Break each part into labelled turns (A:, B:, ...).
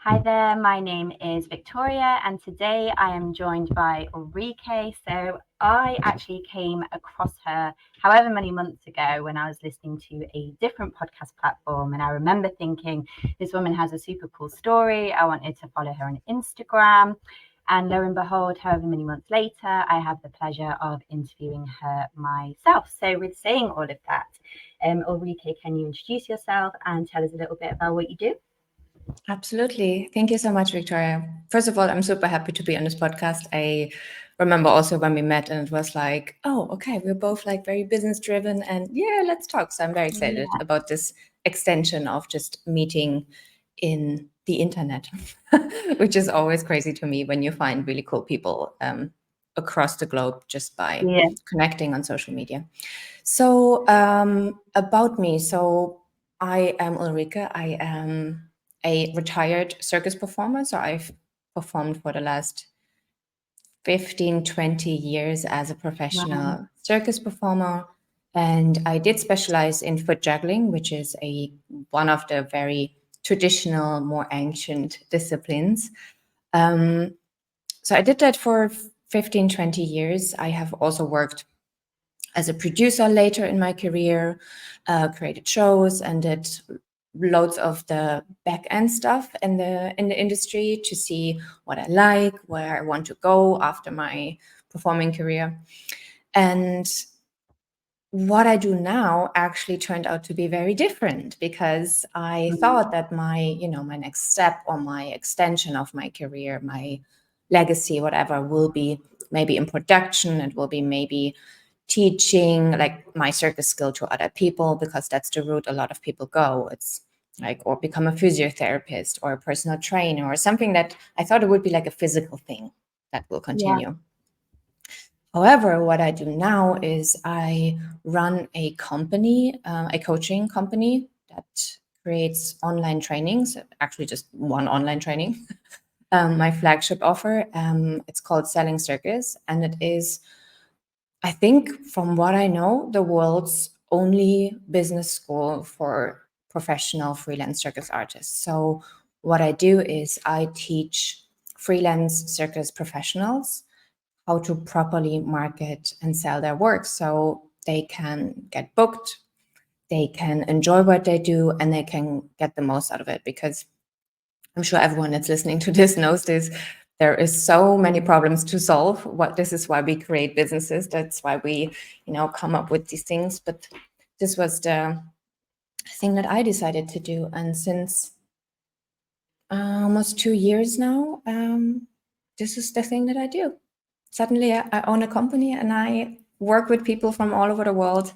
A: Hi there, my name is Victoria, and today I am joined by Ulrike. So I actually came across her however many months ago when I was listening to a different podcast platform, and I remember thinking, this woman has a super cool story. I wanted to follow her on Instagram. And lo and behold, however many months later, I have the pleasure of interviewing her myself. So, with saying all of that, Ulrike, can you introduce yourself and tell us a little bit about what you do?
B: Absolutely. Thank you so much, Victoria. First of all, I'm super happy to be on this podcast. I remember also when we met and it was like, oh, okay, we're both like very business driven and yeah, let's talk. So I'm very excited about this extension of just meeting in the internet, which is always crazy to me when you find really cool people across the globe just by connecting on social media. So about me. So I am Ulrike. I am a retired circus performer. So I've performed for the last 15, 20 years as a professional circus performer. And I did specialize in foot juggling, which is one of the very traditional, more ancient disciplines. So I did that for 15, 20 years. I have also worked as a producer later in my career, created shows and did loads of the back end stuff in the industry to see what I like, where I want to go after my performing career. And what I do now actually turned out to be very different because I thought that my next step or my extension of my career, my legacy, whatever, will be maybe in production. It will be maybe teaching like my circus skill to other people because that's the route a lot of people go. It's like, or become a physiotherapist or a personal trainer or something that I thought it would be like a physical thing that will continue. However, what I do now is I run a company, a coaching company that creates online trainings, actually just one online training, my flagship offer. It's called Selling Circus, and it is, I think, from what I know, the world's only business school for professional freelance circus artists. So what I do is I teach freelance circus professionals how to properly market and sell their work so they can get booked, they can enjoy what they do, and they can get the most out of it. Because I'm sure everyone that's listening to this knows this. There is so many problems to solve. This is why we create businesses. That's why we, come up with these things. But this was the thing that I decided to do. And since almost 2 years now, this is the thing that I do. Suddenly I own a company and I work with people from all over the world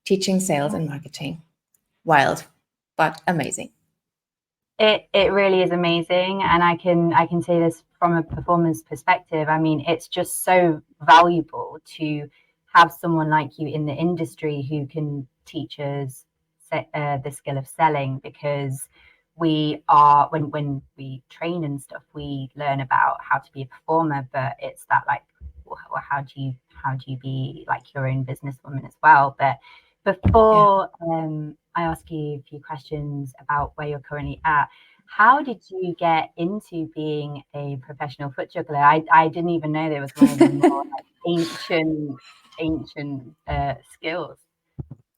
B: teaching sales and marketing. Wild, but amazing.
A: It really is amazing, and I can say this from a performer's perspective. I mean, it's just so valuable to have someone like you in the industry who can teach us the skill of selling, because we are when we train and stuff, we learn about how to be a performer, but it's that like, well, how do you be like your own businesswoman as well. But before I ask you a few questions about where you're currently at, how did you get into being a professional foot juggler? I didn't even know there was one of the more like ancient skills.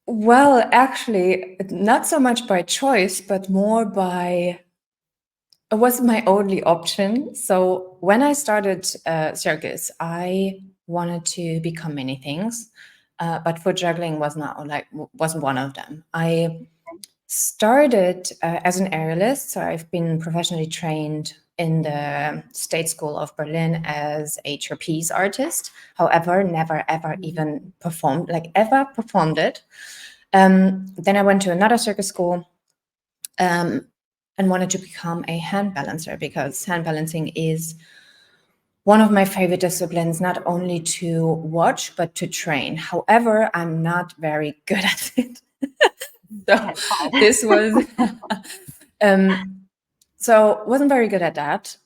B: Well, actually, not so much by choice, but more by it was my only option. So when I started circus, I wanted to become many things, but foot juggling wasn't one of them. I started as an aerialist, so I've been professionally trained in the State School of Berlin as a trapeze artist. However, never ever even performed it. Then I went to another circus school and wanted to become a hand balancer because hand balancing is one of my favorite disciplines, not only to watch, but to train. However, I'm not very good at it. So this was, so wasn't very good at that.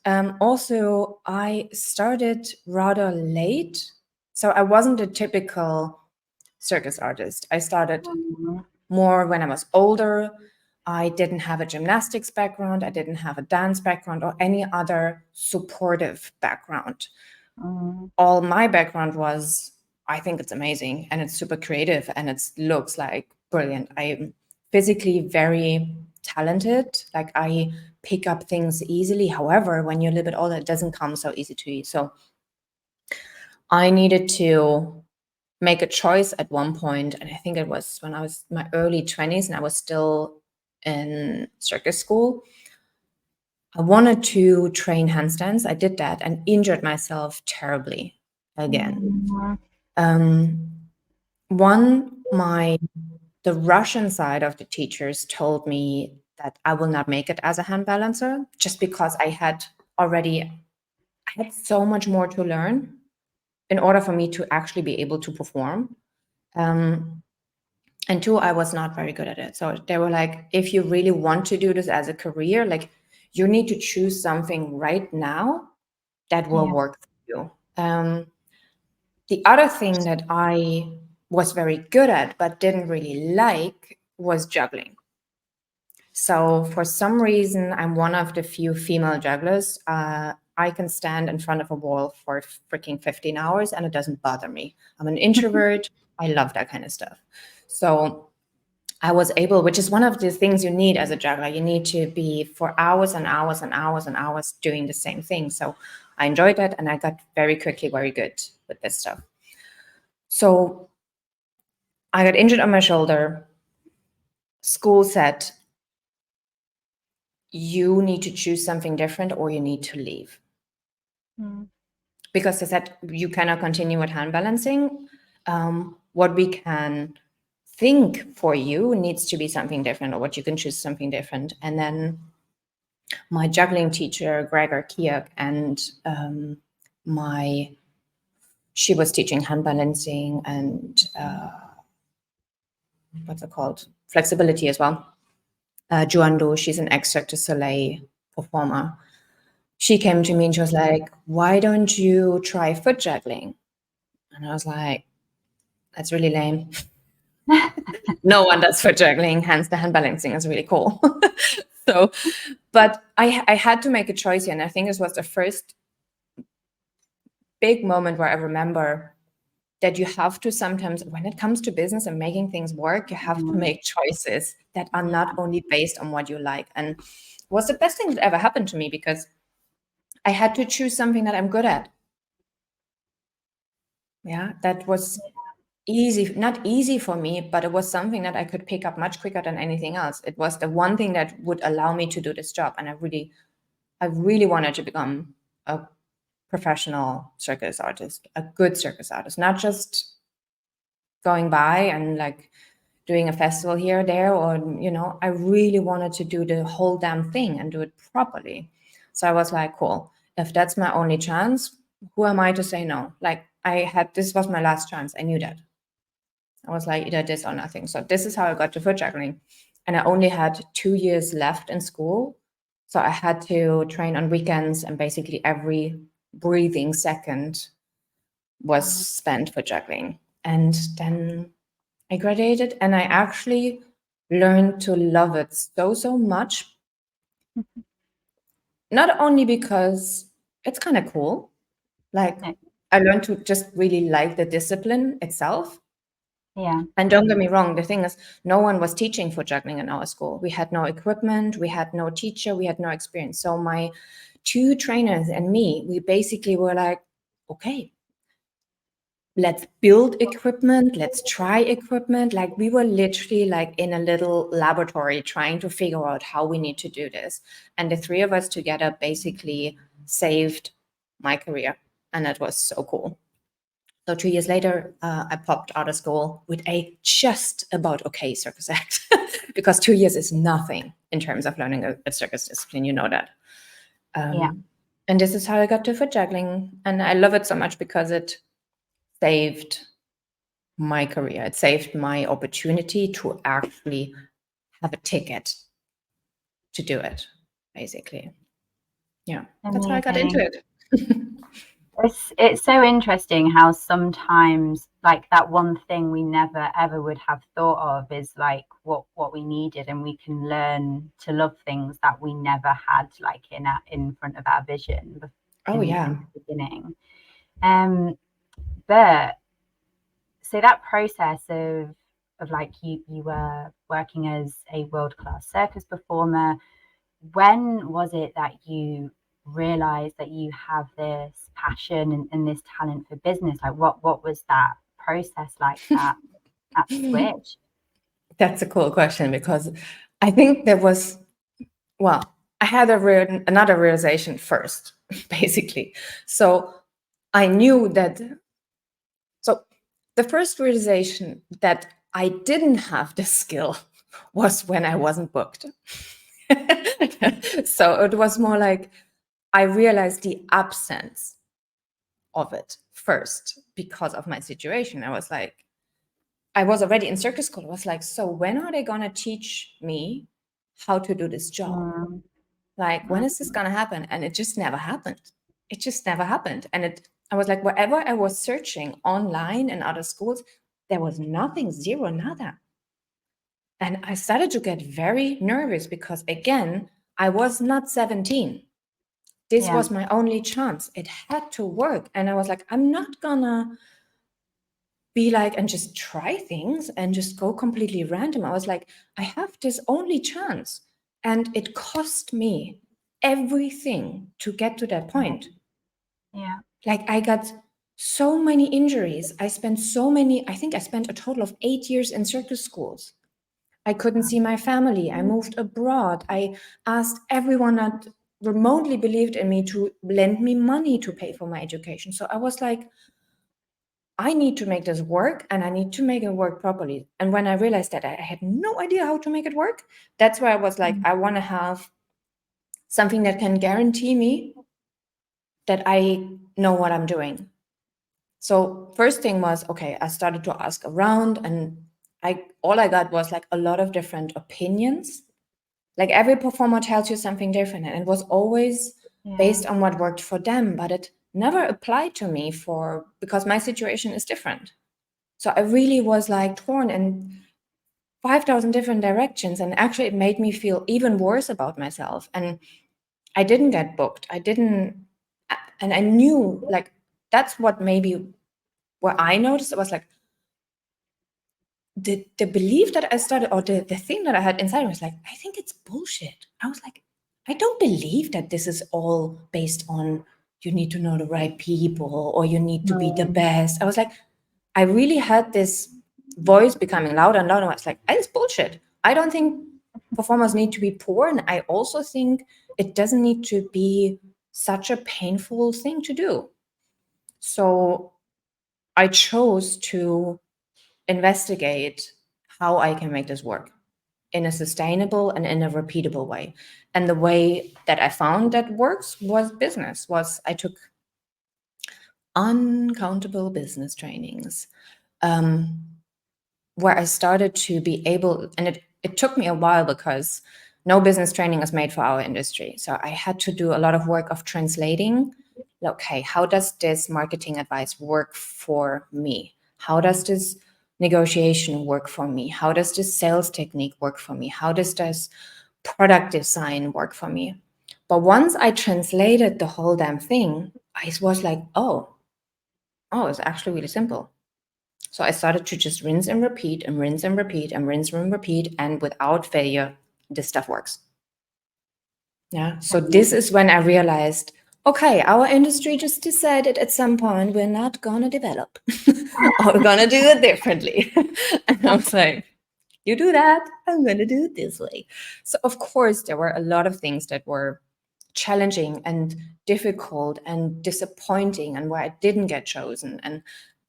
B: Also, I started rather late. So I wasn't a typical circus artist. I started more when I was older. I didn't have a gymnastics background. I didn't have a dance background or any other supportive background. All my background was, I think it's amazing and it's super creative and it looks like brilliant. I'm physically very talented. Like I pick up things easily. However, when you're a little bit older, it doesn't come so easy to you. So I needed to make a choice at one point, and I think it was when I was in my early 20s and I was still in circus school. I wanted to train handstands. I did that and injured myself terribly again. The Russian side of the teachers told me that I will not make it as a hand balancer just because I had so much more to learn in order for me to actually be able to perform. And two, I was not very good at it. So they were like, if you really want to do this as a career, like you need to choose something right now that will work for you. The other thing that I was very good at but didn't really like was juggling. So for some reason, I'm one of the few female jugglers. I can stand in front of a wall for freaking 15 hours and it doesn't bother me. I'm an introvert. I love that kind of stuff. So I was able, which is one of the things you need as a juggler. You need to be for hours and hours and hours and hours doing the same thing. So I enjoyed that and I got very quickly very good with this stuff. So I got injured on my shoulder. School said, you need to choose something different or you need to leave. Because they said, you cannot continue with hand balancing. What we can think for you needs to be something different, or what you can choose something different. And then my juggling teacher, Gregor Kiak, and she was teaching hand balancing and what's it called? Flexibility as well. Juando, she's an ex-Cirque du Soleil performer. She came to me and she was like, why don't you try foot juggling? And I was like, that's really lame. No one does foot juggling, hence the hand balancing is really cool. So, but I had to make a choice here. And I think this was the first big moment where I remember that you have to sometimes, when it comes to business and making things work, you have to make choices that are not only based on what you like. And it was the best thing that ever happened to me because I had to choose something that I'm good at. Yeah, that was easy, not easy for me, but it was something that I could pick up much quicker than anything else. It was the one thing that would allow me to do this job. And I really wanted to become a professional circus artist, a good circus artist, not just going by and like doing a festival here or there, or, I really wanted to do the whole damn thing and do it properly. So I was like, cool, if that's my only chance, who am I to say no? Like this was my last chance. I knew that. I was like, either this or nothing. So this is how I got to foot juggling. And I only had 2 years left in school. So I had to train on weekends and basically every breathing second was spent for juggling. And then I graduated and I actually learned to love it so much. Not only because it's kind of cool, like I learned to just really like the discipline itself.
A: Yeah.
B: And don't get me wrong, the thing is, no one was teaching foot juggling in our school. We had no equipment, we had no teacher, we had no experience. So my 2 trainers and me, we basically were like, okay, let's build equipment, let's try equipment. Like we were literally like in a little laboratory trying to figure out how we need to do this. And the 3 of us together basically saved my career. And that was so cool. So 2 years later, I popped out of school with a just about okay circus act because 2 years is nothing in terms of learning a circus discipline. You know that. And this is how I got to foot juggling. And I love it so much because it saved my career. It saved my opportunity to actually have a ticket to do it, basically. Yeah, that's how I got into it.
A: It's so interesting how sometimes like that one thing we never ever would have thought of is like what we needed, and we can learn to love things that we never had like in front of our vision
B: Oh yeah.
A: in the beginning. But so that process of like you were working as a world-class circus performer, when was it that you realized that you have this passion and this talent for business? Like what was that process like, that switch?
B: That's a cool question, because I think there was, well, I had another realization first, basically. So I knew that, so the first realization that I didn't have the skill was when I wasn't booked. So it was more like I realized the absence of it first because of my situation. I was like, I was already in circus school. I was like, so when are they going to teach me how to do this job?
A: Mm,
B: Like, when is this going to happen? And it just never happened. It just never happened. And I was like, wherever I was searching online and other schools, there was nothing, zero, nada. And I started to get very nervous because, again, I was not 17. This
A: yeah,
B: was my only chance. It had to work. And I was like, I'm not gonna be like and just try things and just go completely random. I was like, I have this only chance. And it cost me everything to get to that point.
A: yeah,
B: Like, I got so many injuries. I think I spent a total of 8 years in circus schools. I couldn't see my family. I moved abroad. I asked everyone that remotely believed in me to lend me money to pay for my education. So I was like, I need to make this work, and I need to make it work properly. And when I realized that I had no idea how to make it work, that's where I was like, I want to have something that can guarantee me that I know what I'm doing. So first thing was, okay, I started to ask around, and all I got was like a lot of different opinions. Like, every performer tells you something different, and it was always
A: yeah,
B: based on what worked for them, but it never applied to me because my situation is different. So I really was like torn in 5,000 different directions. And actually, it made me feel even worse about myself. And I didn't get booked. And I knew, like, that's what I noticed. It was like the belief that I started, or the thing that I had inside was like, I think it's bullshit. I was like, I don't believe that this is all based on you need to know the right people or you need to be the best. I was like, I really had this voice becoming louder and louder. I was like, it's bullshit. I don't think performers need to be poor. And I also think it doesn't need to be such a painful thing to do. So I chose to investigate how I can make this work in a sustainable and in a repeatable way. And the way that I found that works was I took uncountable business trainings, where I started to be able, and it took me a while because no business training is made for our industry. So I had to do a lot of work of translating. Okay, how does this marketing advice work for me? How does this negotiation work for me? How does this sales technique work for me? How does this product design work for me? But once I translated the whole damn thing, I was like, oh, it's actually really simple. So I started to just rinse and repeat and rinse and repeat and rinse and repeat. And without failure, this stuff works. Yeah. So this is when I realized, okay, our industry just decided at some point we're not going to develop or we're going to do it differently. And I was like, you do that, I'm going to do it this way. So of course, there were a lot of things that were challenging and difficult and disappointing and where I didn't get chosen and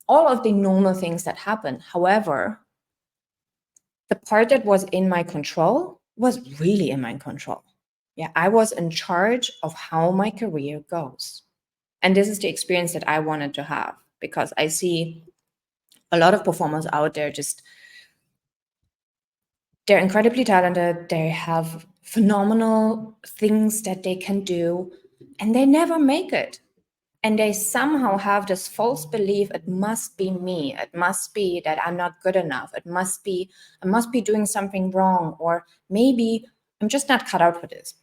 B: all of the normal things that happen. However, the part that was in my control was really in my control. Yeah, I was in charge of how my career goes. And this is the experience that I wanted to have because I see a lot of performers out there they're incredibly talented. They have phenomenal things that they can do, and they never make it. And they somehow have this false belief, it must be me, it must be that I'm not good enough, I must be doing something wrong, or maybe I'm just not cut out for this.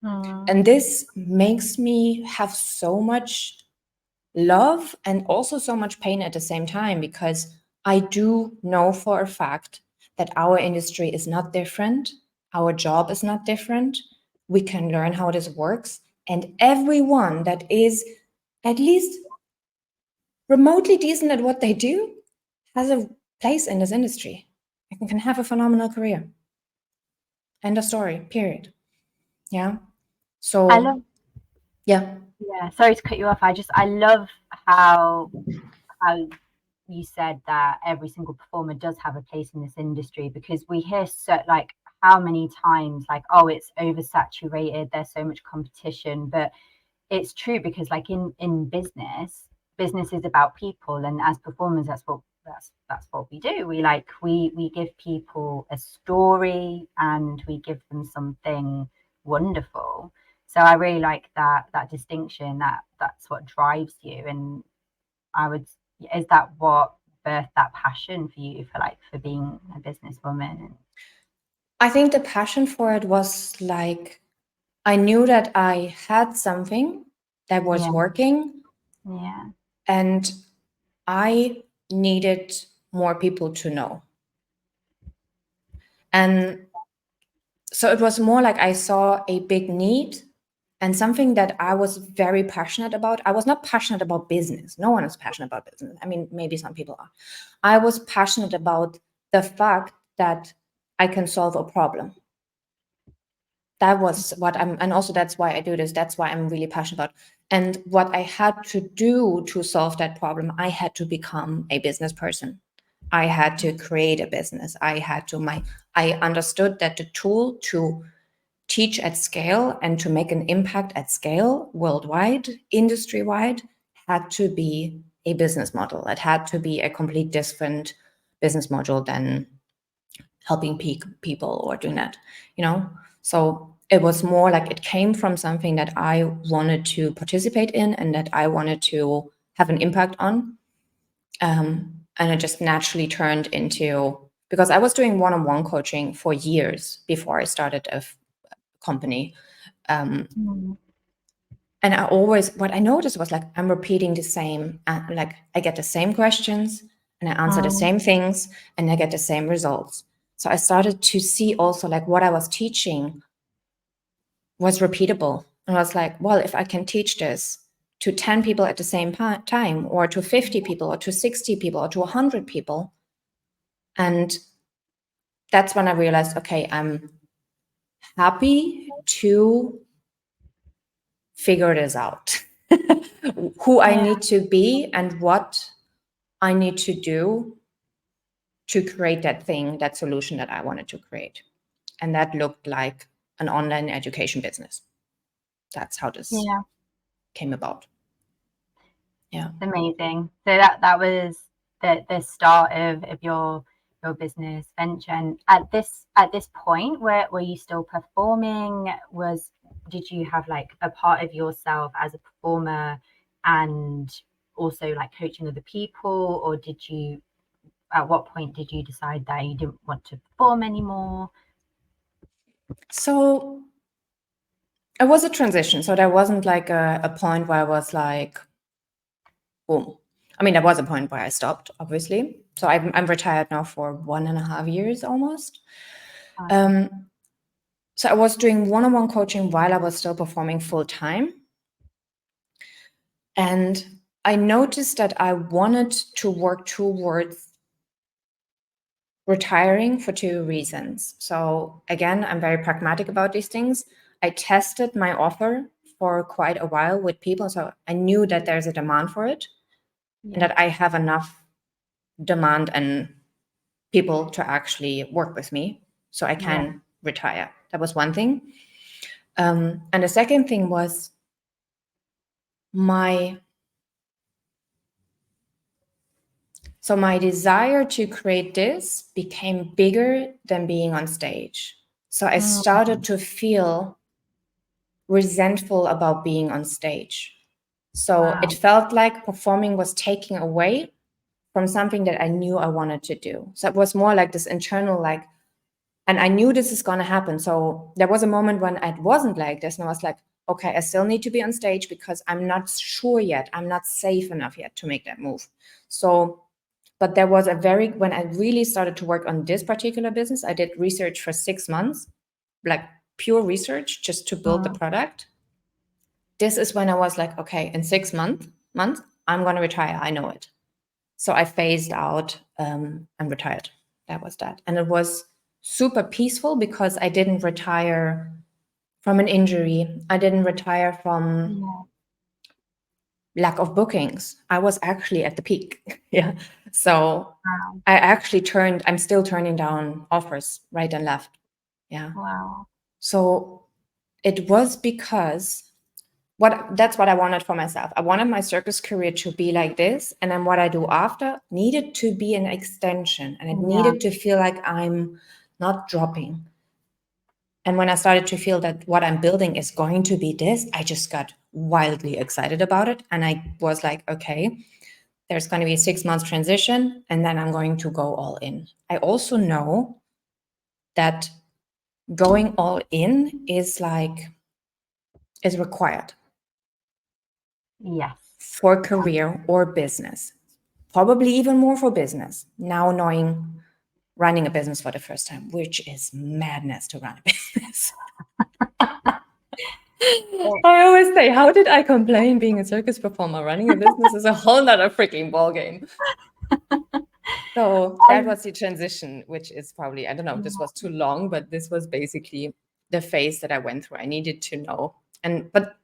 B: And this makes me have so much love and also so much pain at the same time, because I do know for a fact that our industry is not different, our job is not different. We can learn how this works, and everyone that is at least remotely decent at what they do has a place in this industry and can have a phenomenal career. End of story, period. Yeah. So
A: I love,
B: yeah.
A: sorry to cut you off. I love how you said that every single performer does have a place in this industry, because we hear so, like, how many times, like, oh, it's oversaturated, there's so much competition. But it's true, because like in business is about people, and as performers, that's what we do. We give people a story, and we give them something wonderful. So I really like that distinction, that's what drives you. And I would, is that what birthed that passion for you, for being a businesswoman?
B: I think the passion for it was like, I knew that I had something that was working, and I needed more people to know. And so it was more like I saw a big need and something that I was very passionate about. I was not passionate about business. No one is passionate about business. I mean, maybe some people are. I was passionate about the fact that I can solve a problem. That was what I'm, and also that's why I do this. That's why I'm really passionate about. And what I had to do to solve that problem, I had to become a business person. I had to create a business. I understood that the tool to teach at scale and to make an impact at scale worldwide, industry-wide, had to be a business model. It had to be a complete different business model than helping people or doing that, So it was more like it came from something that I wanted to participate in and that I wanted to have an impact on. And it just naturally turned into, because I was doing one-on-one coaching for years before I started a company. And what I noticed was like, I'm repeating the same, like I get the same questions and I answer the same things and I get the same results. So I started to see also like what I was teaching was repeatable. And I was like, well, if I can teach this to 10 people at the same time, or to 50 people, or to 60 people, or to 100 people. And that's when I realized, okay, I'm happy to figure this out. Who I need to be and what I need to do to create that thing, that solution that I wanted to create. And that looked like an online education business. That's how this came about. Yeah.
A: It's amazing. So that was the start of your business venture. And at this point, were you still performing? Did you have like a part of yourself as a performer and also like coaching other people, or at what point did you decide that you didn't want to perform anymore?
B: So it was a transition. So there wasn't like a point where I was like, boom. I mean, there was a point where I stopped, obviously. So I'm retired now for 1.5 years almost. So I was doing one-on-one coaching while I was still performing full time. And I noticed that I wanted to work towards retiring for 2 reasons. So again, I'm very pragmatic about these things. I tested my offer for quite a while with people. So I knew that there's a demand for it and that I have enough demand and people to actually work with me so I can retire. That was one thing. And the second thing was my desire to create this became bigger than being on stage. So I started to feel resentful about being on stage. So it felt like performing was taking away from something that I knew I wanted to do. So it was more like this internal, like, and I knew this is going to happen. So there was a moment when it wasn't like this. And I was like, okay, I still need to be on stage because I'm not sure yet. I'm not safe enough yet to make that move. So, but there was when I really started to work on this particular business, I did research for 6 months, like pure research just to build the product. This is when I was like, okay, in 6 months, I'm going to retire. I know it. So I phased out and retired. That was that. And it was super peaceful because I didn't retire from an injury. I didn't retire from lack of bookings. I was actually at the peak. Yeah. So I actually I'm still turning down offers right and left. Yeah.
A: Wow.
B: So it was because that's what I wanted for myself. I wanted my circus career to be like this. And then what I do after needed to be an extension. And it needed to feel like I'm not dropping. And when I started to feel that what I'm building is going to be this, I just got wildly excited about it. And I was like, okay, there's going to be a 6 month transition, and then I'm going to go all in. I also know that going all in is required.
A: Yes.
B: For career or business. Probably even more for business. Now knowing running a business for the first time, which is madness to run a business. I always say, how did I complain being a circus performer? Running a business is a whole nother freaking ballgame. So that was the transition, which is probably, I don't know if this was too long, but this was basically the phase that I went through. I needed to know. But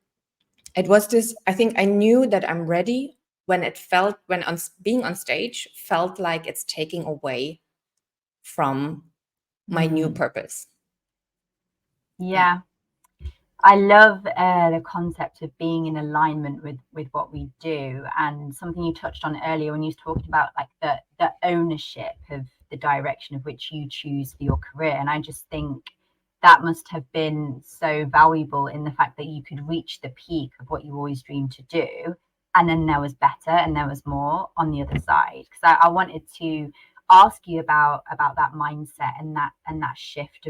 B: it was this, I think I knew that I'm ready when being on stage felt like it's taking away from my new purpose.
A: Yeah. I love the concept of being in alignment with what we do, and something you touched on earlier when you talked about like the ownership of the direction of which you choose for your career. And I just think that must have been so valuable in the fact that you could reach the peak of what you always dreamed to do, and then there was better and there was more on the other side. Because I wanted to ask you about that mindset and that shift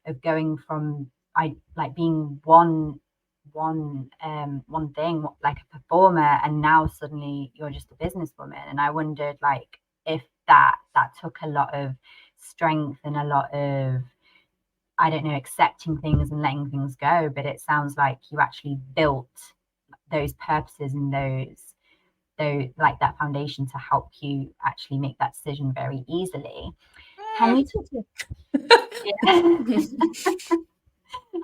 A: of going from being one thing, like a performer, and now suddenly you're just a businesswoman. And I wondered like if that took a lot of strength and a lot of, I don't know, accepting things and letting things go. But it sounds like you actually built those purposes and those like that foundation to help you actually make that decision very easily. Can you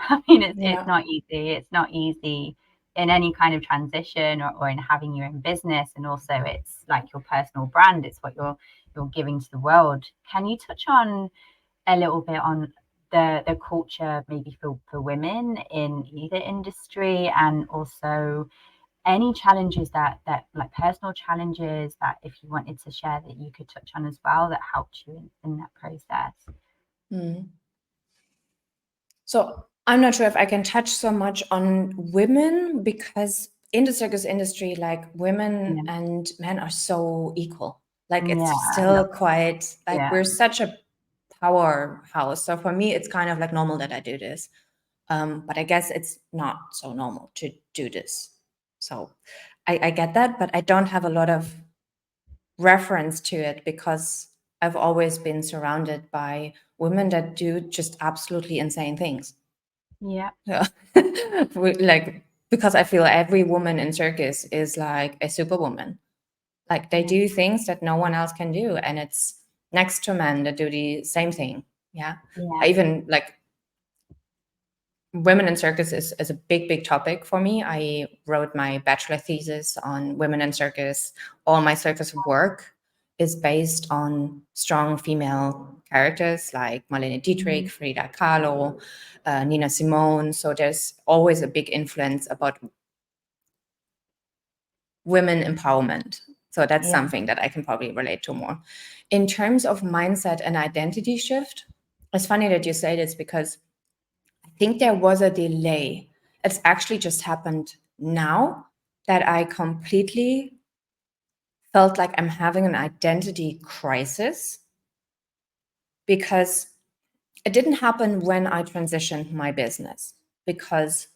A: I mean, it's not easy. It's not easy in any kind of transition or in having your own business. And also it's like your personal brand. It's what you're giving to the world. Can you touch on a little bit on the culture maybe for women in either industry, and also any challenges that like personal challenges that if you wanted to share that you could touch on as well that helped you in that process?
B: So I'm not sure if I can touch so much on women, because in the circus industry, like women and men are so equal. Like it's still quite like we're such a powerhouse. So for me, it's kind of like normal that I do this. But I guess it's not so normal to do this. So I get that, but I don't have a lot of reference to it because I've always been surrounded by women that do just absolutely insane things.
A: Yeah.
B: Like, because I feel every woman in circus is like a superwoman. Like they do things that no one else can do. And it's next to men that do the same thing. Yeah. I even like women in circus is a big topic for me. I wrote my bachelor thesis on women in circus. All my circus work is based on strong female characters like Marlene Dietrich, Frida Kahlo, Nina Simone. So there's always a big influence about women empowerment. So that's something that I can probably relate to more. In terms of mindset and identity shift, it's funny that you say this because I think there was a delay. It's actually just happened now that I completely felt like I'm having an identity crisis, because it didn't happen when I transitioned my business, because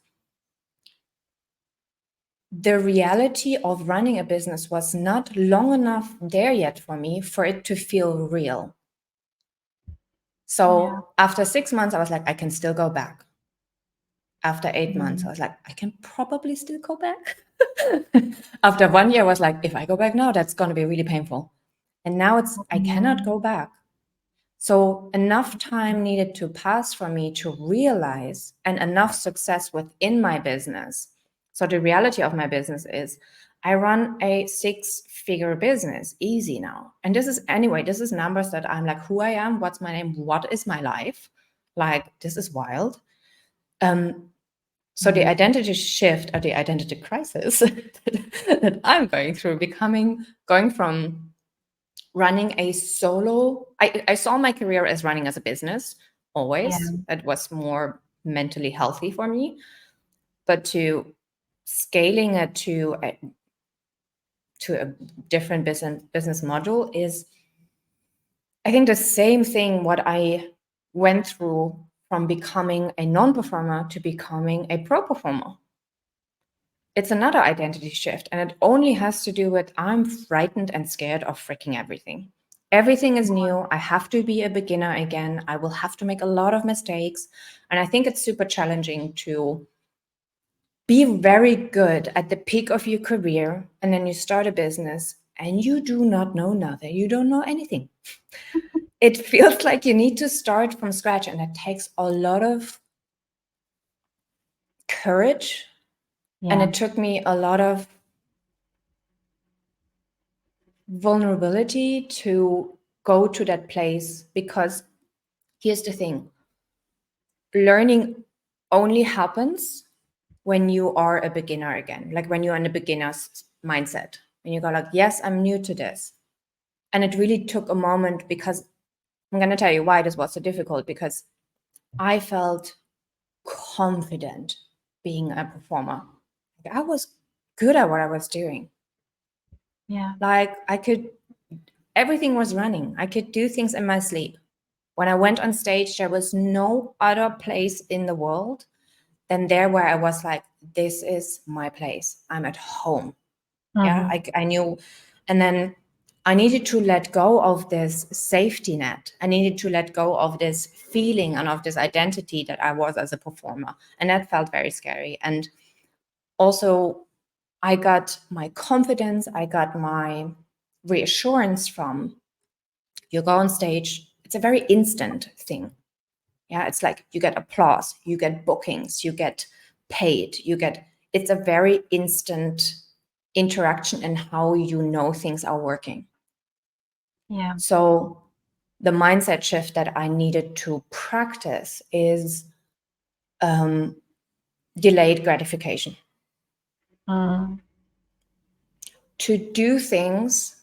B: the reality of running a business was not long enough there yet for me for it to feel real. So after 6 months, I was like, I can still go back. After 8 months, I was like, I can probably still go back. After 1 year, I was like, if I go back now, that's going to be really painful. And now it's, I cannot go back. So enough time needed to pass for me to realize, and enough success within my business. So the reality of my business is I run a 6-figure business easy now. And this is numbers that I'm like, who I am, what's my name, what is my life? Like, this is wild. So the identity shift, or the identity crisis that I'm going through, going from running a solo, I saw my career as running as a business always. It was more mentally healthy for me. But to scaling it to a different business model is, I think, the same thing what I went through from becoming a non-performer to becoming a pro performer. It's another identity shift, and it only has to do with I'm frightened and scared of freaking everything. Everything is new. I have to be a beginner again. I will have to make a lot of mistakes. And I think it's super challenging to be very good at the peak of your career, and then you start a business and you do not know nothing. You don't know anything. It feels like you need to start from scratch, and it takes a lot of courage. And it took me a lot of vulnerability to go to that place, because here's the thing: learning only happens when you are a beginner again, like when you're in a beginner's mindset, when you go like, yes, I'm new to this. And it really took a moment, because I'm going to tell you why this was so difficult, because I felt confident being a performer. I was good at what I was doing. Like everything was running. I could do things in my sleep. When I went on stage, there was no other place in the world than there where I was like, this is my place. I'm at home. Yeah, I knew. And then I needed to let go of this safety net. I needed to let go of this feeling and of this identity that I was as a performer. And that felt very scary. And also, I got my confidence, I got my reassurance from, you go on stage, it's a very instant thing. Yeah, it's like you get applause, you get bookings, you get paid, it's a very instant interaction in how you know things are working. So the mindset shift that I needed to practice is delayed gratification. To do things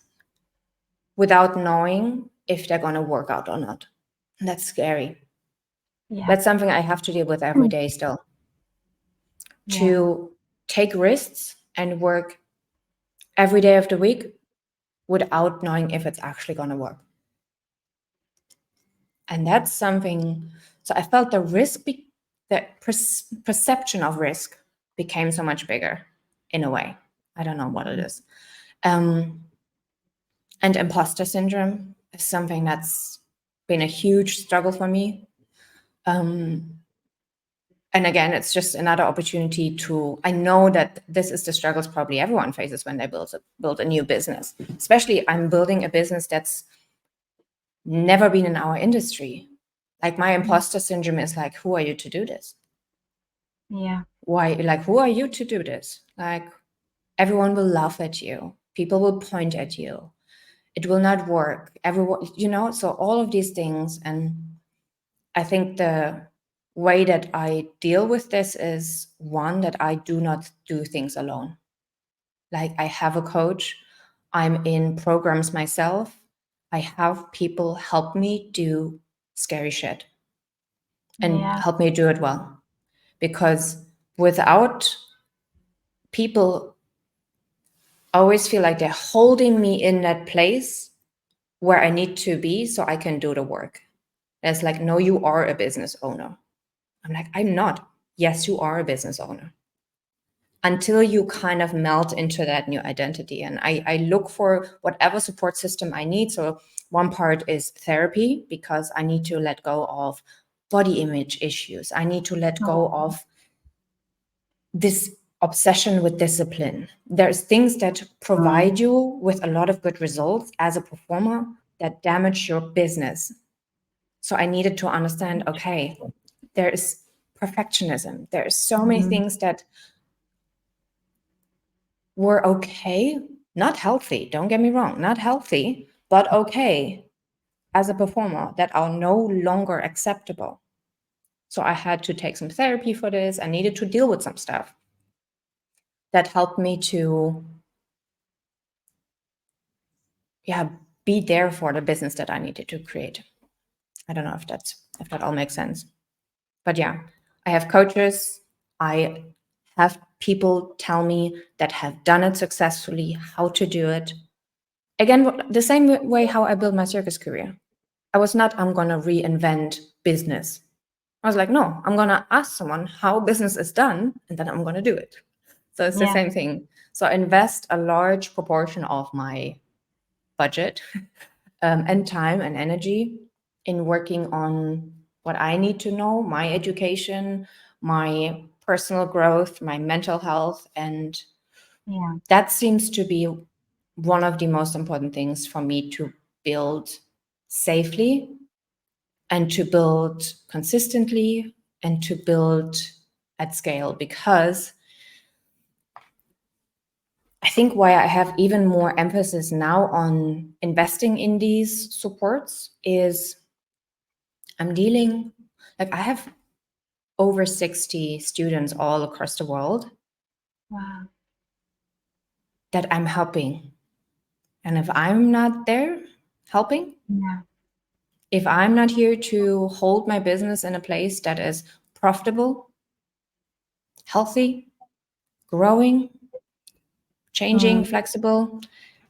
B: without knowing if they're going to work out or not. And that's scary. That's something I have to deal with every day still. To take risks and work every day of the week without knowing if it's actually going to work. And that's something, so I felt the risk, the perception of risk became so much bigger in a way. I don't know what it is. And imposter syndrome is something that's been a huge struggle for me. And again, it's just another opportunity I know that this is the struggles probably everyone faces when they build a new business. Especially, I'm building a business that's never been in our industry. Like, my imposter syndrome is like, who are you to do this? Why? Like, who are you to do this? Like, everyone will laugh at you. People will point at you. It will not work. Everyone, so all of these things. And I think the way that I deal with this is, one, that I do not do things alone. Like, I have a coach. I'm in programs myself. I have people help me do scary shit and help me do it well. Because without people always feel like they're holding me in that place where I need to be so I can do the work. It's like, no, you are a business owner. I'm like, I'm not. Yes, you are a business owner. Until you kind of melt into that new identity. And I look for whatever support system I need. So one part is therapy, because I need to let go of body image issues. I need to let go of this obsession with discipline. There's things that provide you with a lot of good results as a performer that damage your business. So I needed to understand, okay, there is perfectionism. There are so many things that were okay, not healthy, don't get me wrong, not healthy, but okay as a performer, that are no longer acceptable. So I had to take some therapy for this. I needed to deal with some stuff that helped me to be there for the business that I needed to create. I don't know if that all makes sense. But yeah, I have coaches. I have people tell me that have done it successfully, how to do it. Again, the same way how I built my circus career. I'm going to reinvent business. I was like, no, I'm going to ask someone how business is done, and then I'm going to do it. So it's the same thing. So I invest a large proportion of my budget and time and energy in working on what I need to know, my education, my personal growth, my mental health. And that seems to be one of the most important things for me to build safely and to build consistently and to build at scale, because I think why I have even more emphasis now on investing in these supports is I have over 60 students all across the world.
A: Wow.
B: That I'm helping. And if I'm not there helping, if I'm not here to hold my business in a place that is profitable, healthy, growing, changing, flexible,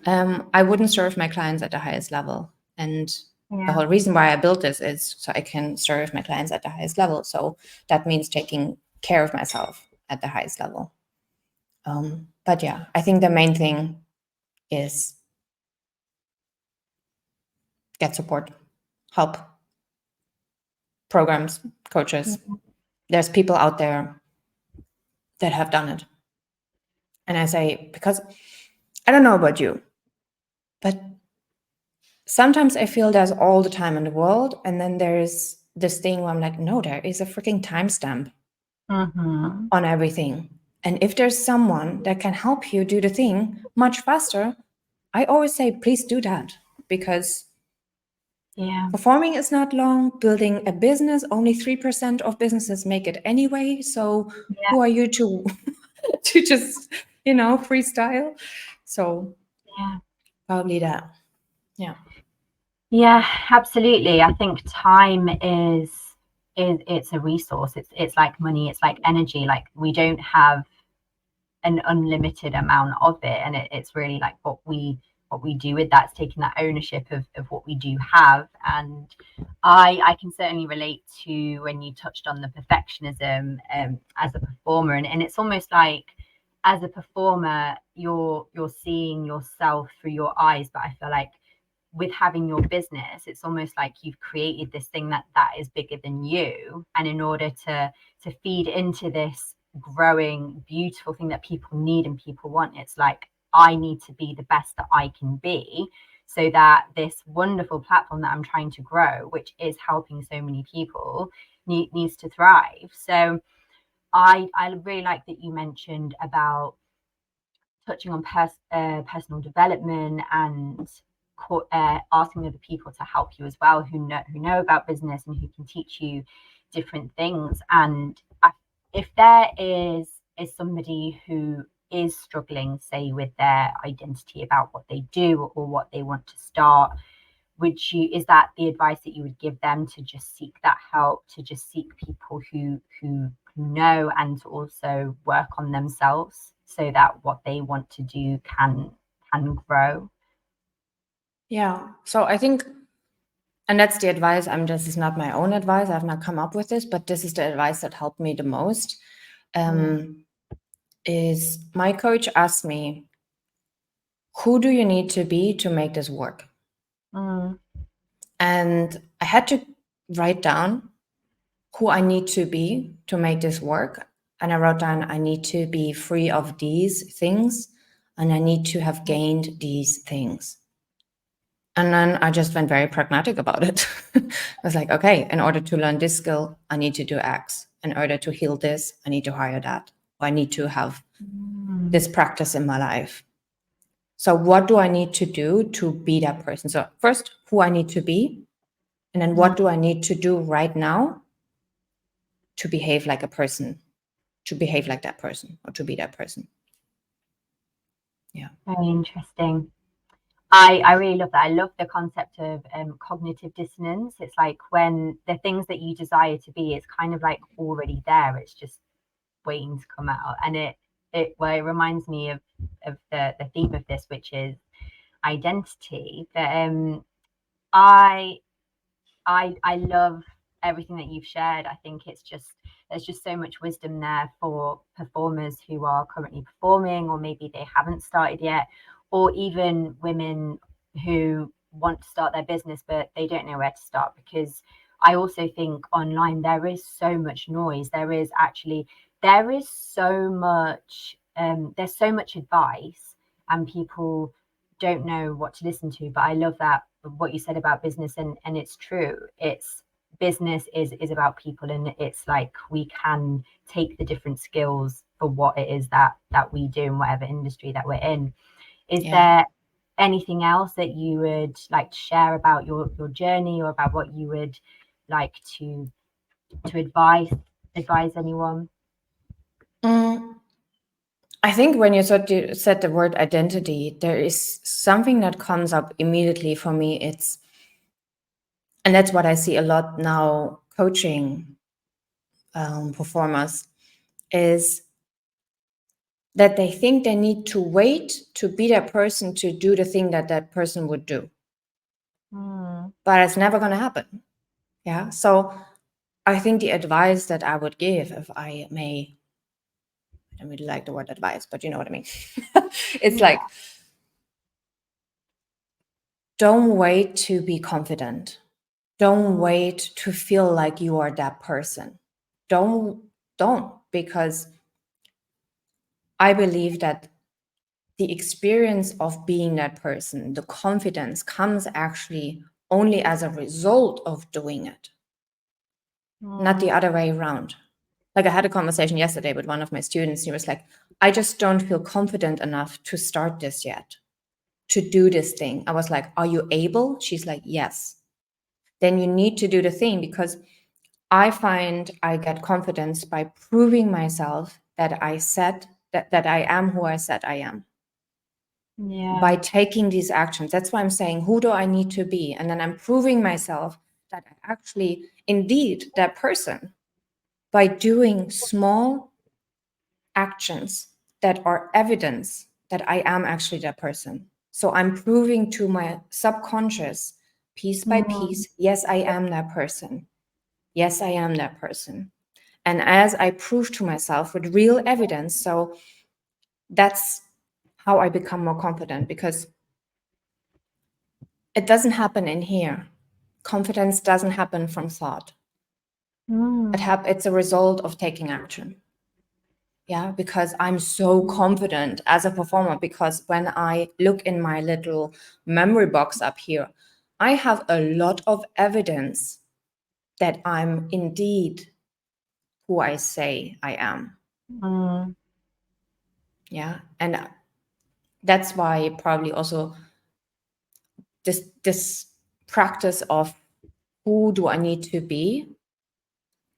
B: I wouldn't serve my clients at the highest level. And the whole reason why I built this is so I can serve my clients at the highest level. So that means taking care of myself at the highest level. But yeah, I think the main thing is get support, help, programs, coaches. There's people out there that have done it. And I say, because I don't know about you, but sometimes I feel there's all the time in the world. And then there's this thing where I'm like, no, there is a freaking timestamp on everything. And if there's someone that can help you do the thing much faster, I always say, please do that, because performing is not long. Building a business, only 3% of businesses make it anyway. So who are you to to just, freestyle? So probably that.
A: Yeah, absolutely. I think time is it's a resource. It's like money, it's like energy. Like we don't have an unlimited amount of it, and it's really like what we do with that's taking that ownership of what we do have. And I can certainly relate to when you touched on the perfectionism as a performer, and it's almost like as a performer you're seeing yourself through your eyes, but I feel like with having your business, it's almost like you've created this thing that is bigger than you, and in order to feed into this growing beautiful thing that people need and people want, it's like I need to be the best that I can be, so that this wonderful platform that I'm trying to grow, which is helping so many people, needs to thrive. So I really like that you mentioned about touching on personal development and asking other people to help you as well, who know about business and who can teach you different things. And if there is somebody who is struggling, say, with their identity about what they do or what they want to start, is that the advice that you would give them, to just seek that help, to just seek people who know, and to also work on themselves so that what they want to do can can grow.
B: Yeah. So I think, and that's the advice. This is not my own advice. I've not come up with this, but this is the advice that helped me the most. Is my coach asked me, who do you need to be to make this work? And I had to write down who I need to be to make this work. And I wrote down, I need to be free of these things, and I need to have gained these things. And then I just went very pragmatic about it. I was like, okay, in order to learn this skill, I need to do X. In order to heal this, I need to hire that. Or I need to have this practice in my life. So what do I need to do to be that person? So first, who I need to be, and then what do I need to do right now to behave like a person, to behave like that person, or to be that person. Yeah.
A: Very interesting. I really love that. I love the concept of cognitive dissonance. It's like when the things that you desire to be, it's kind of like already there. It's just waiting to come out. And it reminds me of the theme of this, which is identity. But I love everything that you've shared. I think there's just so much wisdom there for performers who are currently performing, or maybe they haven't started yet, or even women who want to start their business but they don't know where to start. Because I also think online there is so much noise. There is so much there's so much advice, and people don't know what to listen to. But I love that what you said about business, and it's true. It's business is about people, and it's like we can take the different skills for what it is that we do in whatever industry that we're in. Is there anything else that you would like to share about your journey, or about what you would like to advise anyone?
B: I think when you said the word identity, there is something that comes up immediately for me. And that's what I see a lot now coaching performers, is that they think they need to wait to be that person to do the thing that person would do. But it's never going to happen. Yeah. So I think the advice that I would give, if I may, I don't really like the word advice, but you know what I mean. It's like, don't wait to be confident. Don't wait to feel like you are that person. Don't, because I believe that the experience of being that person, the confidence, comes actually only as a result of doing it, not the other way around. Like, I had a conversation yesterday with one of my students. He was like, I just don't feel confident enough to start this yet, to do this thing. I was like, are you able? She's like, yes. Then you need to do the thing, because I find I get confidence by proving myself that that I am who I said I am. By taking these actions. That's why I'm saying, who do I need to be? And then I'm proving myself that I actually, indeed, that person, by doing small actions that are evidence that I am actually that person. So I'm proving to my subconscious, piece by piece, yes, I am that person. Yes, I am that person. And as I prove to myself with real evidence, so that's how I become more confident, because it doesn't happen in here. Confidence doesn't happen from thought. It's a result of taking action. Yeah, because I'm so confident as a performer, because when I look in my little memory box up here, I have a lot of evidence that I'm indeed who I say I am. Yeah, and that's why probably also this practice of who do I need to be,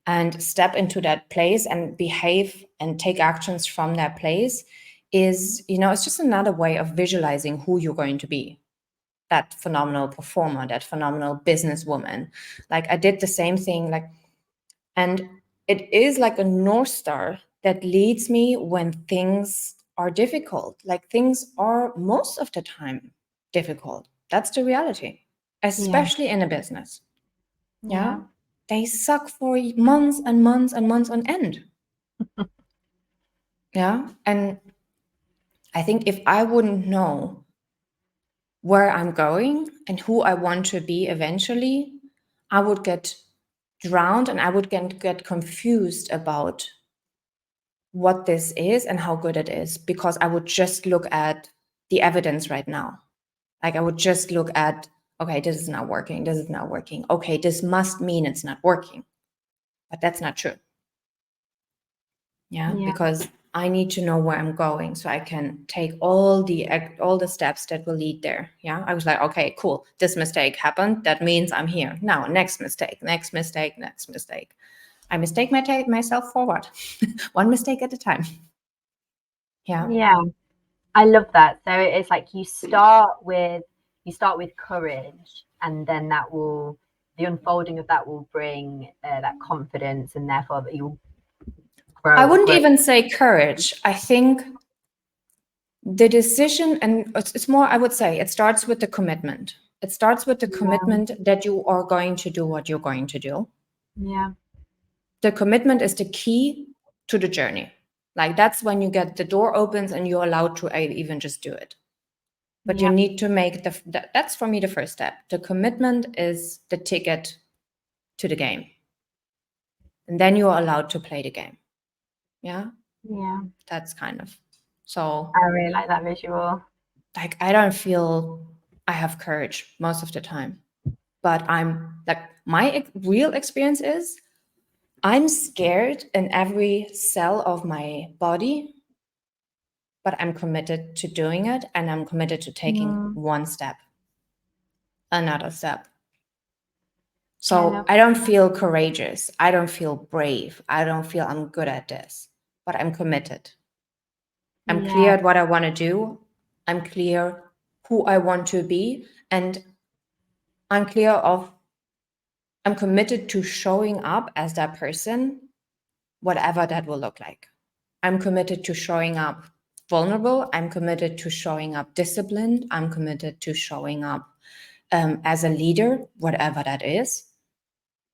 B: and step into that place and behave and take actions from that place is, it's just another way of visualizing who you're going to be. That phenomenal performer, that phenomenal businesswoman. Like, I did the same thing, and it is like a North Star that leads me when things are difficult. Like things are most of the time difficult. That's the reality, especially in a business. Yeah. They suck for months and months and months on end. Yeah. And I think if I wouldn't know where I'm going and who I want to be eventually, I would get drowned and I would get confused about what this is and how good it is, because I would just look at the evidence right now. Like I would just look at, okay, this is not working. This is not working. Okay, this must mean it's not working. But that's not true. Yeah. Because I need to know where I'm going so I can take all the steps that will lead there. Yeah. I was like, okay, cool. This mistake happened. That means I'm here. Now, next mistake, next mistake, next mistake. I mistake myself forward. One mistake at a time. Yeah.
A: Yeah. I love that. So it's like you start with courage, and then the unfolding of that will bring that confidence, and therefore that you'll grow.
B: I wouldn't even say courage. I think the decision, and it's more, I would say it starts with the commitment. It starts with the commitment that you are going to do what you're going to do.
A: Yeah.
B: The commitment is the key to the journey. Like that's when you get the door opens and you're allowed to even just do it. But you need to make that's for me the first step. The commitment is the ticket to the game. And then you're allowed to play the game. Yeah.
A: Yeah.
B: That's kind of, so.
A: I really like that visual.
B: Like, I don't feel I have courage most of the time, but I'm like, my real experience is I'm scared in every cell of my body, but I'm committed to doing it, and I'm committed to taking one step, another step. So I don't feel courageous. I don't feel brave. I don't feel I'm good at this, but I'm committed. I'm clear at what I want to do. I'm clear who I want to be, and I'm committed to showing up as that person, whatever that will look like. I'm committed to showing up vulnerable. I'm committed to showing up disciplined. I'm committed to showing up as a leader, whatever that is.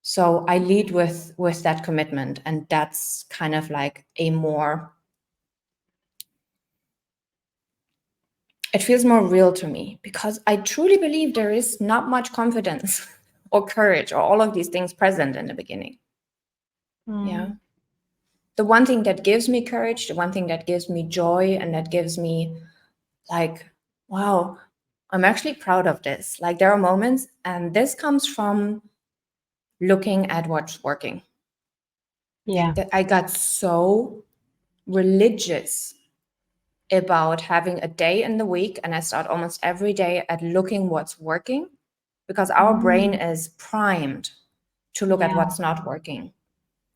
B: So I lead with that commitment, and that's kind of like it feels more real to me, because I truly believe there is not much confidence or courage or all of these things present in the beginning. Yeah. The one thing that gives me courage, the one thing that gives me joy, and that gives me like, wow, I'm actually proud of this. Like there are moments, and this comes from looking at what's working.
A: Yeah.
B: That I got so religious about having a day in the week, and I start almost every day at looking what's working, because our brain is primed to look at what's not working.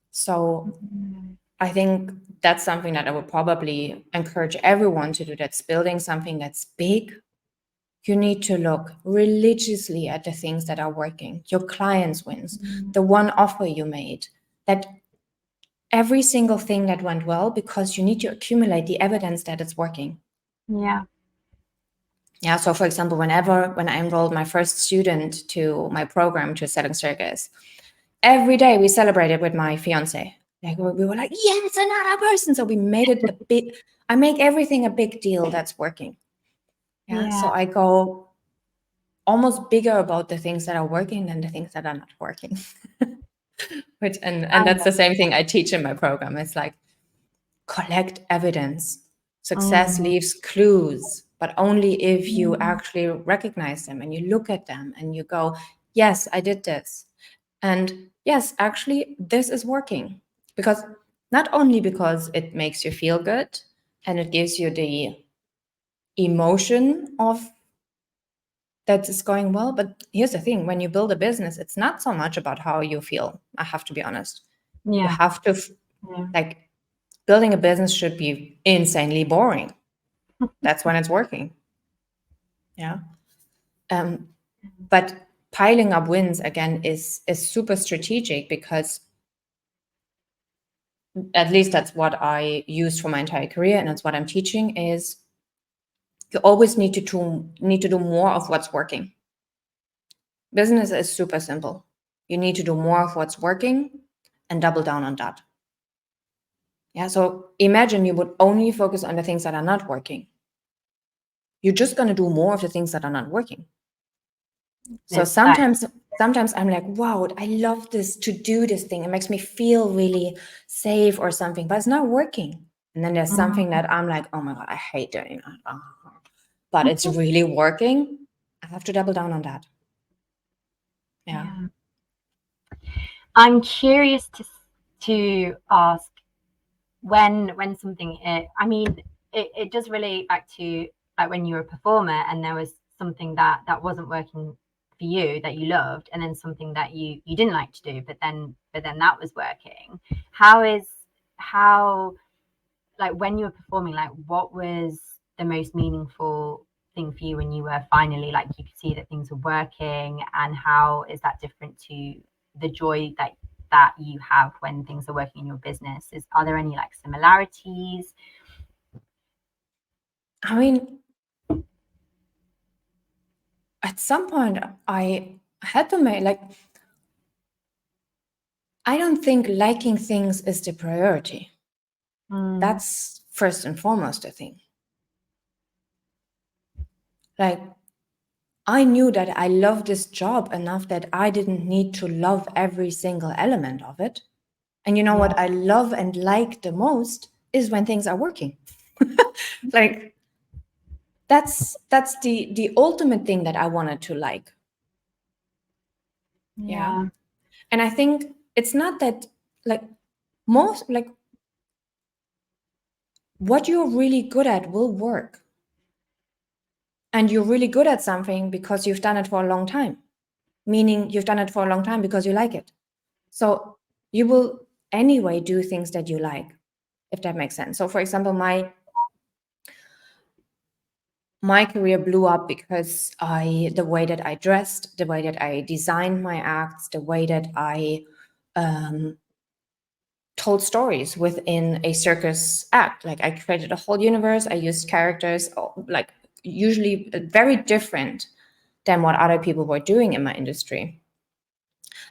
B: So I think that's something that I would probably encourage everyone to do. That's building something that's big. You need to look religiously at the things that are working, your clients' wins, the one offer you made, that every single thing that went well, because you need to accumulate the evidence that it's working.
A: Yeah.
B: Yeah. So for example, when I enrolled my first student to my program, to Selling Circus, every day we celebrated with my fiance. Like we were like, yes, another person. So we made it I make everything a big deal that's working. Yeah. So I go almost bigger about the things that are working than the things that are not working. And that's the same thing I teach in my program. It's like, collect evidence. Success leaves clues, but only if you actually recognize them and you look at them and you go, yes, I did this. And yes, actually, this is working. Because not only because it makes you feel good and it gives you the emotion of that is going well, but here's the thing, when you build a business, it's not so much about how you feel. I have to be honest. You have to like, building a business should be insanely boring. That's when it's working. Yeah. But piling up wins again is super strategic, because at least that's what I used for my entire career, and that's what I'm teaching, is you always need to do more of what's working. Business is super simple. You need to do more of what's working and double down on that. Yeah, so imagine you would only focus on the things that are not working. You're just going to do more of the things that are not working. So sometimes I'm like, wow, I love this, to do this thing. It makes me feel really safe or something, but it's not working. And then there's something that I'm like, oh my God, I hate doing that. Oh. But it's really working. I have to double down on that. Yeah.
A: I'm curious to ask when something, I mean, it does relate back to like when you were a performer and there was something that wasn't working for you that you loved, and then something that you didn't like to do, but then that was working. How like when you were performing, like what was the most meaningful thing for you when you were finally, like, you could see that things were working, and how is that different to the joy that you have when things are working in your business? Are there any like similarities?
B: I mean, at some point I had to make, like, I don't think liking things is the priority. That's first and foremost a thing. Like, I knew that I loved this job enough that I didn't need to love every single element of it. And you know what I love and like the most is when things are working. Like, that's the ultimate thing that I wanted to like. Yeah. And I think it's not that, like, most, like, what you're really good at will work. And you're really good at something because you've done it for a long time, meaning you've done it for a long time because you like it. So you will anyway do things that you like, if that makes sense. So for example, my career blew up because the way that I dressed, the way that I designed my acts, the way that I told stories within a circus act. Like, I created a whole universe. I used characters, like, usually very different than what other people were doing in my industry.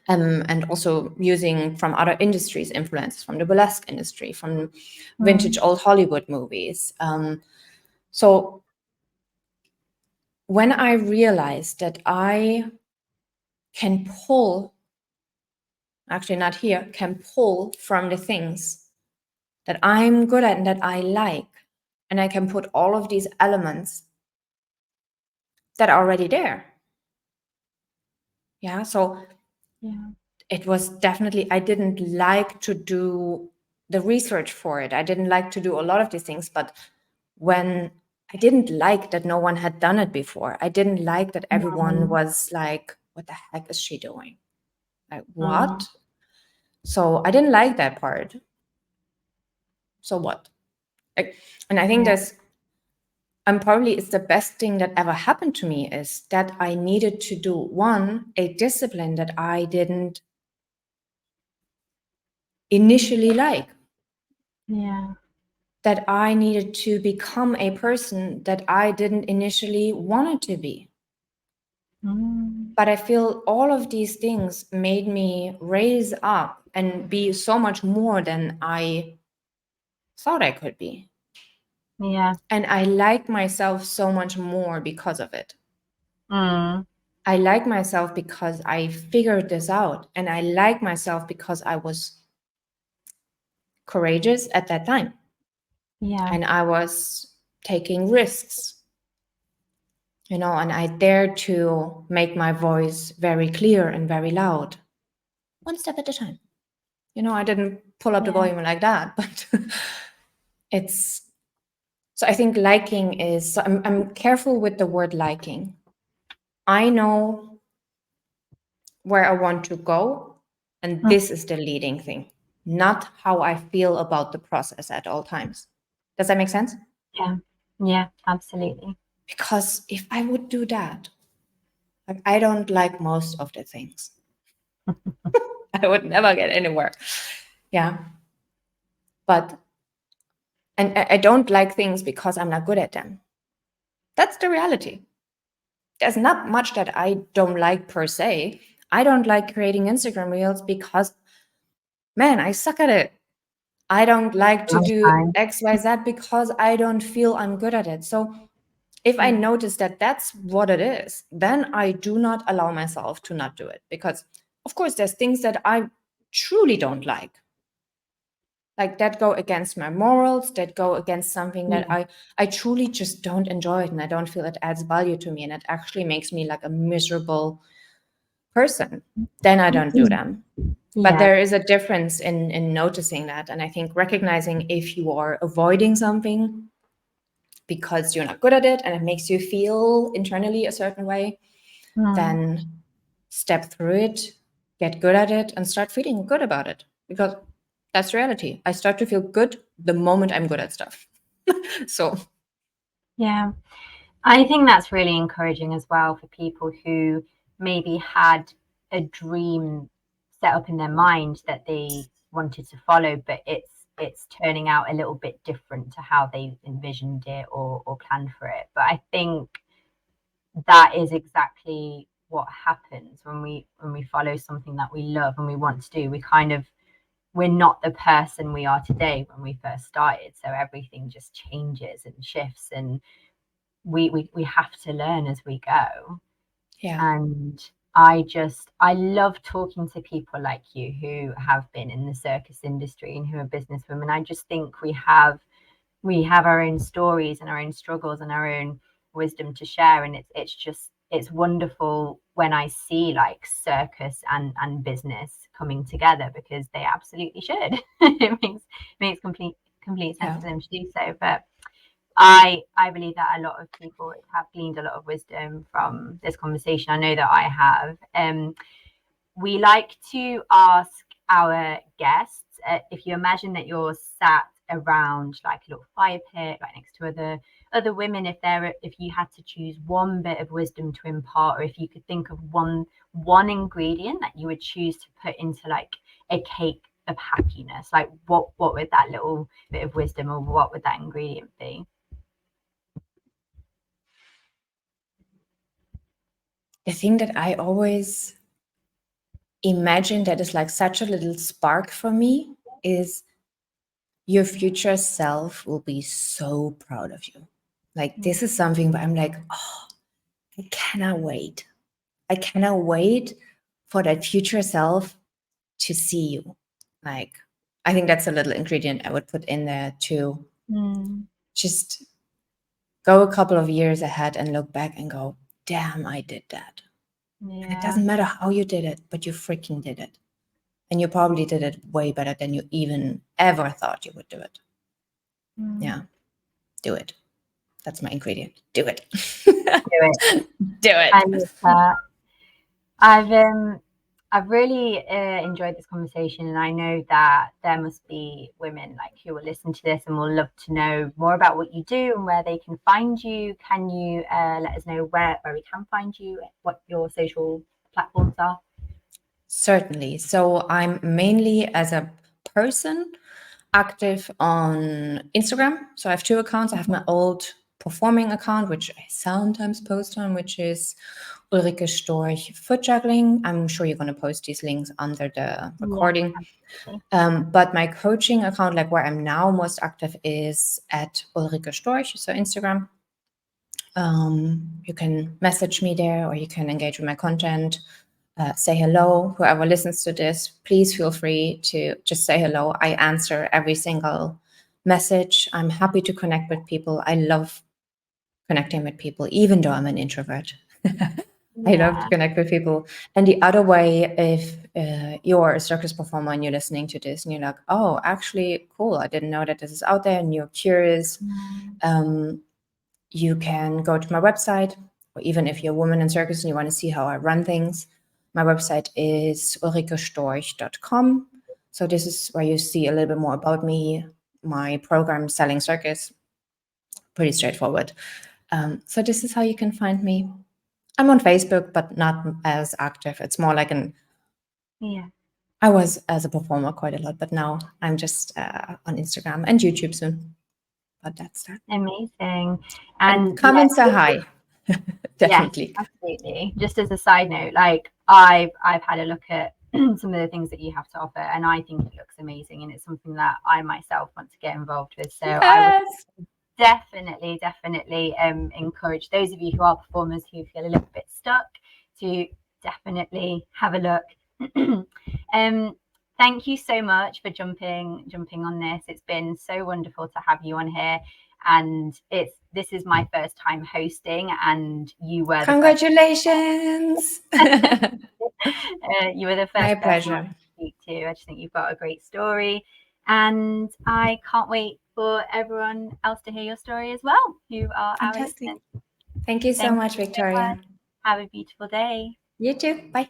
B: And also using from other industries influences, from the burlesque industry, from vintage old Hollywood movies. So when I realized that I can pull, actually not here, can pull from the things that I'm good at and that I like, and I can put all of these elements that are already there. Yeah, so it was definitely, I didn't like to do the research for it. I didn't like to do a lot of these things, but when I didn't like that no one had done it before, I didn't like that everyone was like, what the heck is she doing? Like, what? So I didn't like that part. So what? And I think that's, and probably it's the best thing that ever happened to me, is that I needed to do, one, a discipline that I didn't initially like.
A: Yeah.
B: That I needed to become a person that I didn't initially want to be. But I feel all of these things made me raise up and be so much more than I thought I could be.
A: Yeah.
B: And I like myself so much more because of it.
A: Mm.
B: I like myself because I figured this out. And I like myself because I was courageous at that time.
A: Yeah.
B: And I was taking risks. You know, and I dared to make my voice very clear and very loud, one step at a time. You know, I didn't pull up the volume like that, but it's, so I think liking is, so I'm careful with the word liking. I know where I want to go, and this is the leading thing, not how I feel about the process at all times. Does that make sense?
A: Yeah. Yeah, absolutely.
B: Because if I would do that, like, I don't like most of the things. I would never get anywhere. Yeah. But, and I don't like things because I'm not good at them. That's the reality. There's not much that I don't like per se. I don't like creating Instagram reels because, man, I suck at it. I don't like to do X, Y, Z because I don't feel I'm good at it. So if I notice that that's what it is, then I do not allow myself to not do it. Because, of course, there's things that I truly don't like that go against my morals, that go against something that I truly just don't enjoy it, and I don't feel it adds value to me, and it actually makes me like a miserable person. Then I don't do them. But there is a difference in noticing that. And I think recognizing if you are avoiding something because you're not good at it and it makes you feel internally a certain way, then step through it, get good at it, and start feeling good about it. Because that's reality. I start to feel good the moment I'm good at stuff. So
A: yeah, I think that's really encouraging as well for people who maybe had a dream set up in their mind that they wanted to follow, but it's turning out a little bit different to how they envisioned it or planned for it. But I think that is exactly what happens when we follow something that we love and we want to do. We're not the person we are today when we first started, so everything just changes and shifts, and we have to learn as we go. And I love talking to people like you who have been in the circus industry and who are businesswomen. I just think we have our own stories and our own struggles and our own wisdom to share, and it's wonderful when I see like circus and business coming together, because they absolutely should. It makes complete sense for them to do so. But I believe that a lot of people have gleaned a lot of wisdom from this conversation. I know that I have. We like to ask our guests, if you imagine that you're sat around like a little fire pit, right next to other women, if you had to choose one bit of wisdom to impart, or if you could think of one ingredient that you would choose to put into like a cake of happiness, like what would that little bit of wisdom, or what would that ingredient be?
B: The thing that I always imagine that is like such a little spark for me is your future self will be so proud of you. Like, this is something where I'm like, oh, I cannot wait. I cannot wait for that future self to see you. Like, I think that's a little ingredient I would put in there too. Just go a couple of years ahead and look back and go, damn, I did that. And it doesn't matter how you did it, but you freaking did it. And you probably did it way better than you even ever thought you would do it. Yeah, do it. That's my ingredient. Do it.
A: Do it.
B: Do it.
A: I love that. I've really enjoyed this conversation, and I know that there must be women like who will listen to this and will love to know more about what you do and where they can find you. Can you let us know where we can find you, what your social platforms are?
B: Certainly. So I'm mainly, as a person, active on Instagram. So I have two accounts. I have my old performing account, which I sometimes post on, which is Ulrike Storch Foot Juggling. I'm sure you're going to post these links under the recording. But my coaching account, like where I'm now most active, is at Ulrike Storch, so Instagram. You can message me there, or you can engage with my content. Say hello. Whoever listens to this, please feel free to just say hello. I answer every single message. I'm happy to connect with people. I love connecting with people, even though I'm an introvert. I love to connect with people. And the other way, if you're a circus performer and you're listening to this and you're like, oh, actually, cool, I didn't know that this is out there, and you're curious, you can go to my website, or even if you're a woman in circus and you want to see how I run things, my website is ulrikestorch.com. So this is where you see a little bit more about me, my program, Selling Circus. Pretty straightforward. So this is how you can find me. I'm on Facebook, but not as active. It's more like I was as a performer quite a lot, but now I'm just on Instagram and YouTube soon. But that's that.
A: Amazing.
B: And come and say hi. Definitely.
A: Yes, absolutely. Just as a side note, like I've had a look at some of the things that you have to offer, and I think it looks amazing, and it's something that I myself want to get involved with. So
B: Yes.
A: I would definitely encourage those of you who are performers who feel a little bit stuck to definitely have a look. Thank you so much for jumping on this. It's been so wonderful to have you on here, and this is my first time hosting, and you were
B: congratulations.
A: You were the first
B: My
A: person
B: pleasure.
A: I speak to. I just think you've got a great story, and I can't wait for everyone else to hear your story as well, who are our listeners.
B: Thank you so much, Victoria.
A: Have a beautiful day.
B: You too. Bye.